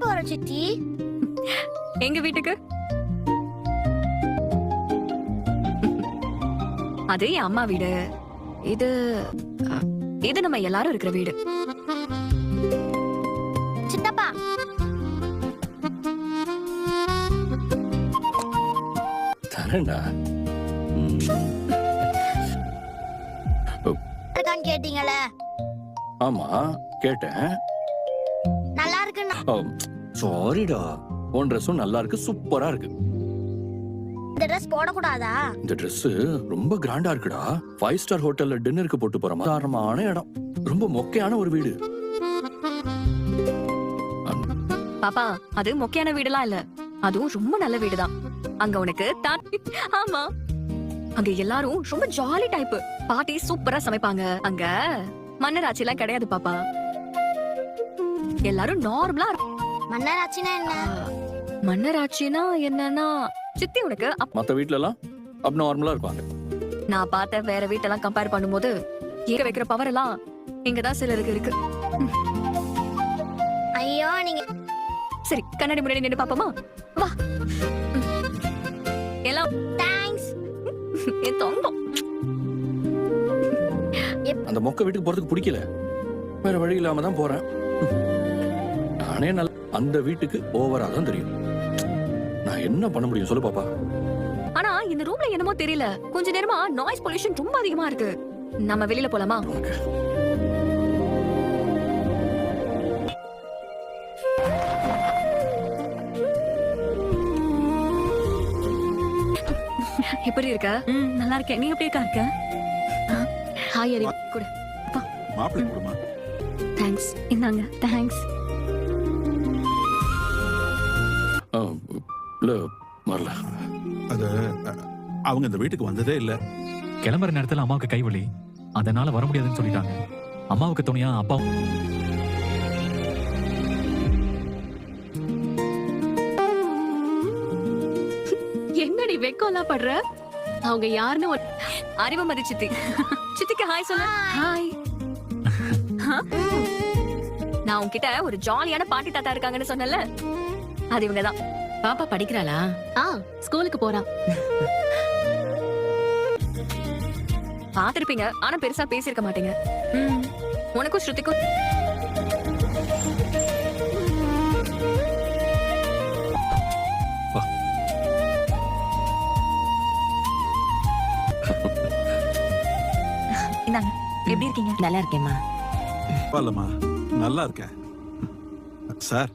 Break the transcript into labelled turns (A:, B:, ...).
A: போற சித்தி?
B: எங்க வீட்டுக்கு. அது என் அம்மா வீடு. இது இது நம்ம எல்லாரும் இருக்கிற வீடு.
A: சித்தப்பா
C: தரேன்டா.
A: இருக்கான்னு கேட்டீங்களே?
C: ஆமா கேட்டேன்.
A: நல்லா இருக்குன்னா
C: சாரிடா, உன் ட்ரெஸ்ஸும் நல்லா இருக்கு, சூப்பரா இருக்கு.
A: இந்த ட்ரெஸ் போடக்கூடாதா?
C: இந்த Dress ரொம்ப கிராண்டா இருக்குடா. 5 ஸ்டார் ஹோட்டல்ல டின்னருக்கு போட்டு போற சாதாரணமான இடம். ரொம்ப மொக்கையான ஒரு வீடு.
B: பாப்பா, அது மொக்கையான வீடுலாம் இல்ல. அதுவும் ரொம்ப நல்ல வீடுதான். அங்க உனக்கு ஆமா, அங்க எல்லாரும் ரொம்ப ஜாலி டைப். பாட்டி சூப்பரா சமைப்பாங்க. அங்க மன்னராட்சி எல்லாம் கிடையாது பாப்பா. எல்லாரும் நார்மலா.
A: மன்னராட்சினா என்ன?
B: மன்னராட்சினா என்னன்னா சித்தி உனக்கு
C: மத்த வீட்ல எல்லாம் அப்நார்மலா இருப்பாங்க.
B: நான் பார்த்த வேற வீட்டெல்லாம் கம்பேர் பண்ணும்போது ஏக வைக்கிற பவர் எல்லாம் இங்கதான் சிலருக்கு இருக்கு.
A: ஐயோ நீங்க
B: சரி, கண்ணாடி முன்னாடி நின்று பாப்போமா? வா. எல்லாம்
A: தேங்க்ஸ்.
B: என் தங்கம்.
C: அந்த மொக்க வீட்டுக்கு போறதுக்கு பிடிக்கல. வேற வழி இல்லாம தான் போறேன். நானே நல்ல அந்த வீட்டுக்கு ஓவரா தான் தெரியும். நான் என்ன பண்ண முடியும் சொல்லு பாப்பா?
B: ஆனா இந்த ரூம்ல என்னமோ தெரியல, கொஞ்ச நேரமா நாய்ஸ் பொல்யூஷன் ரொம்ப அதிகமா இருக்கு. நம்ம வெளியில போலாமா? எப்படி இருக்க? நல்லா இருக்கேன். நீ எப்படி இருக்க? ஹாய் அரி, குடு.
D: மாப்பிள்ளை குடுமா.
B: தேங்க்ஸ். இந்தாங்க. தேங்க்ஸ்.
C: இல்ல வரல.
D: அது அவங்க இந்த வீட்டுக்கு வந்ததே இல்ல.
E: கிளம்புற நேரத்துல அம்மாவுக்கு கைவலி, அதனால வர முடியாதுன்னு சொல்லிட்டாங்க. அம்மாவுக்கு துணையா அப்பா.
B: என்னடி வெக்கம்லாம் படுற? அவங்க யாருன்னு அறிவுமதி சித்தி. சித்திக்கு ஹாய் சொல்லு. ஹாய். நான் உன்கிட்ட ஒரு ஜாலியான பாட்டி தாத்தா இருக்காங்கன்னு சொன்னல, அது இவங்கதான்.
F: பாப்பா படிக்கிறாளா?
B: ஸ்கூலுக்கு போறா. பாத்திருப்பீங்க, ஆனா பெருசா பேசிருக்க மாட்டீங்க. உனக்கும் ஸ்ருதிக்கும் இந்தாங்க. எப்படி இருக்கீங்க?
F: நல்லா இருக்கேம்மா.
D: பரவாயில்லம்மா, நல்லா இருக்கேன் சார்.